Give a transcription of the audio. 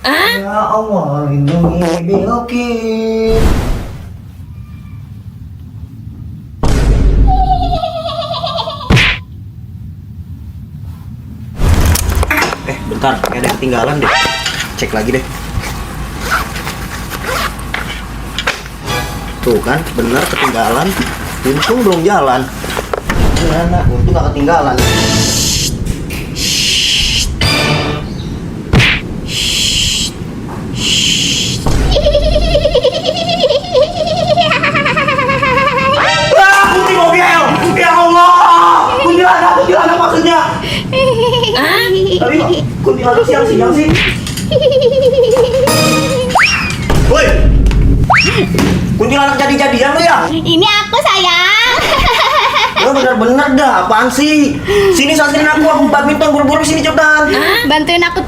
Ya Allah, lindungi Bilki. Bentar, kayak ada yang ketinggalan deh. Cek lagi deh. Tuh kan, bener ketinggalan. Untung belum jalan. Gimana? Untung gak ketinggalan. Kunti mobil! Ya Allah! Kuntilanak maksudnya! Tadi kuntilanak siang-siang sih. Woi! Kuntilanak jadi-jadian lo ya? Ini aku sayang. Lo bener-bener dah, apaan sih? Sini sasirin aku badminton, buru-buru sini cepetan. Bantuin aku